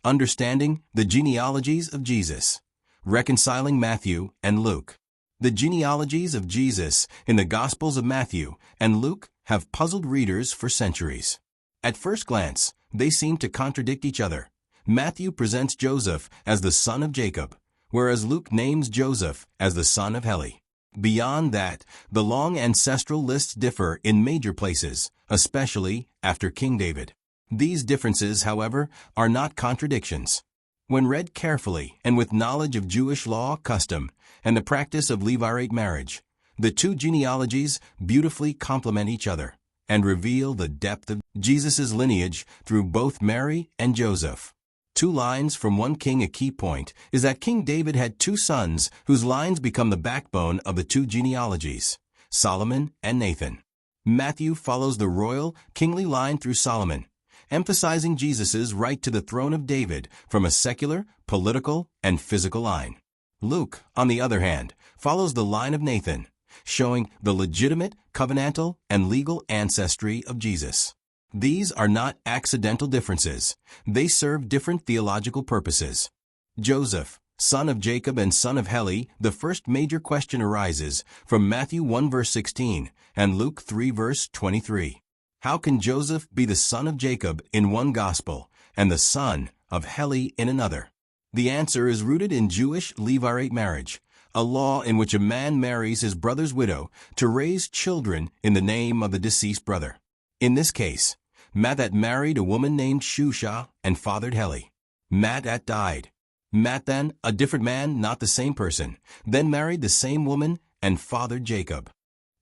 Understanding the genealogies of Jesus. Reconciling Matthew and Luke. The genealogies of Jesus in the Gospels of Matthew and Luke have puzzled readers for centuries. At first glance, they seem to contradict each other. Matthew presents Joseph as the son of Jacob, whereas Luke names Joseph as the son of Heli. Beyond that, the long ancestral lists differ in major places, especially after King David. These differences, however, are not contradictions. When read carefully and with knowledge of Jewish law, custom, and the practice of Levirate marriage, the two genealogies beautifully complement each other and reveal the depth of Jesus' lineage through both Mary and Joseph. Two lines from one king. A key point is that King David had two sons whose lines become the backbone of the two genealogies, Solomon and Nathan. Matthew follows the royal, kingly line through Solomon, emphasizing Jesus' right to the throne of David from a secular, political, and physical line. Luke, on the other hand, follows the line of Nathan, showing the legitimate, covenantal, and legal ancestry of Jesus. These are not accidental differences. They serve different theological purposes. Joseph, son of Jacob and son of Heli. The first major question arises from Matthew 1 verse 16 and Luke 3 verse 23. How can Joseph be the son of Jacob in one gospel and the son of Heli in another? The answer is rooted in Jewish Levirate marriage, a law in which a man marries his brother's widow to raise children in the name of the deceased brother. In this case, Mathat married a woman named Shusha and fathered Heli. Mathat died. Mathan, a different man, not the same person, then married the same woman and fathered Jacob.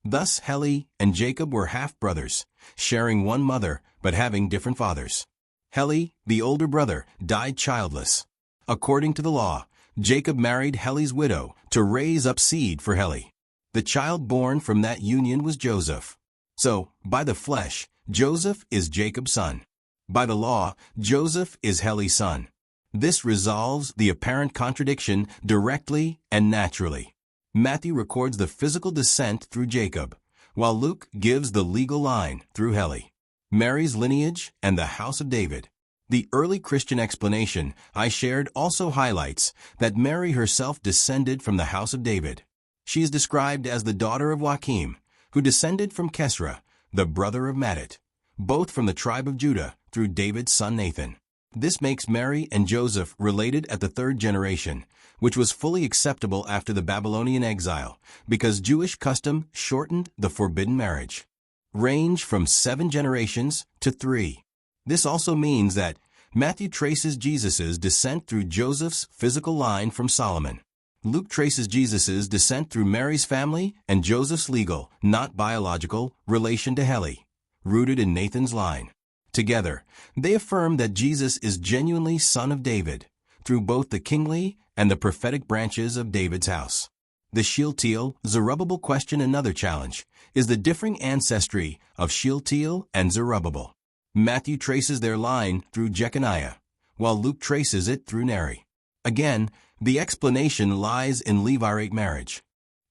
Thus Heli and Jacob were half-brothers, sharing one mother but having different fathers. Heli, the older brother, died childless. According to the law, Jacob married Heli's widow to raise up seed for Heli. The child born from that union was Joseph. So, by the flesh, Joseph is Jacob's son. By the law, Joseph is Heli's son. This resolves the apparent contradiction directly and naturally. Matthew records the physical descent through Jacob, while Luke gives the legal line through Heli. Mary's lineage and the house of David. The early Christian explanation I shared also highlights that Mary herself descended from the house of David. She is described as the daughter of Joachim, who descended from Kesra, the brother of Mattat, both from the tribe of Judah through David's son Nathan. This makes Mary and Joseph related at the third generation, which was fully acceptable after the Babylonian exile, because Jewish custom shortened the forbidden marriage. Range from 7 generations to 3. This also means that Matthew traces Jesus' descent through Joseph's physical line from Solomon. Luke traces Jesus' descent through Mary's family and Joseph's legal, not biological, relation to Heli, rooted in Nathan's line. Together, they affirm that Jesus is genuinely son of David, through both the kingly and the prophetic branches of David's house. The Shealtiel Zerubbabel question. Another challenge is the differing ancestry of Shealtiel and Zerubbabel. Matthew traces their line through Jeconiah, while Luke traces it through Neri. Again, the explanation lies in Levirate marriage.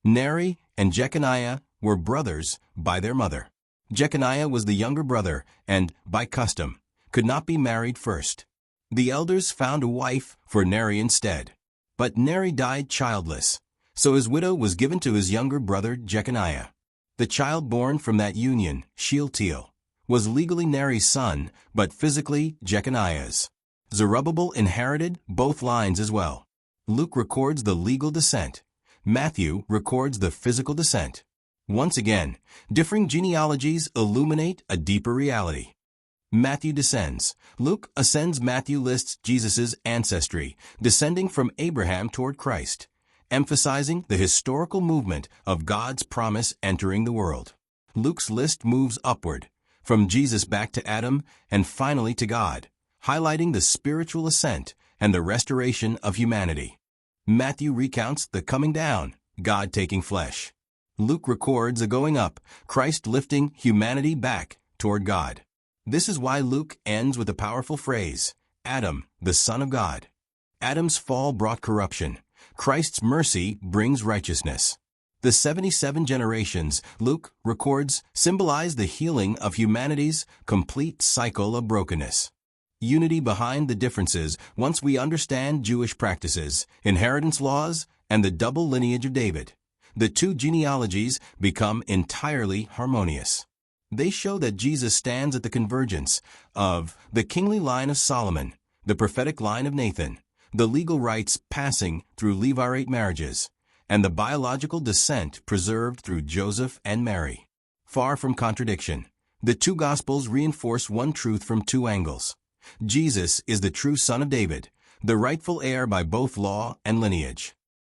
Neri and Jeconiah were brothers by their mother. Jeconiah was the younger brother and, by custom, could not be married first. The elders found a wife for Neri instead. But Neri died childless, so his widow was given to his younger brother Jeconiah. The child born from that union, Shealtiel, was legally Neri's son, but physically Jeconiah's. Zerubbabel inherited both lines as well. Luke records the legal descent. Matthew records the physical descent. Once again, differing genealogies illuminate a deeper reality. Matthew descends. Luke ascends. Matthew lists Jesus' ancestry, descending from Abraham toward Christ, emphasizing the historical movement of God's promise entering the world. Luke's list moves upward, from Jesus back to Adam and finally to God, highlighting the spiritual ascent and the restoration of humanity. Matthew recounts the coming down, God taking flesh. Luke records a going up, Christ lifting humanity back toward God. This is why Luke ends with a powerful phrase, Adam, the Son of God. Adam's fall brought corruption. Christ's mercy brings righteousness. The 77 generations Luke records symbolize the healing of humanity's complete cycle of brokenness. unity behind the differences once we understand Jewish practices, inheritance laws, and the double lineage of David. The two genealogies become entirely harmonious. They show that Jesus stands at the convergence of the kingly line of Solomon, the prophetic line of Nathan, the legal rights passing through Levirate marriages, and the biological descent preserved through Joseph and Mary. Far from contradiction, the two Gospels reinforce one truth from two angles. Jesus is the true son of David, the rightful heir by both law and lineage.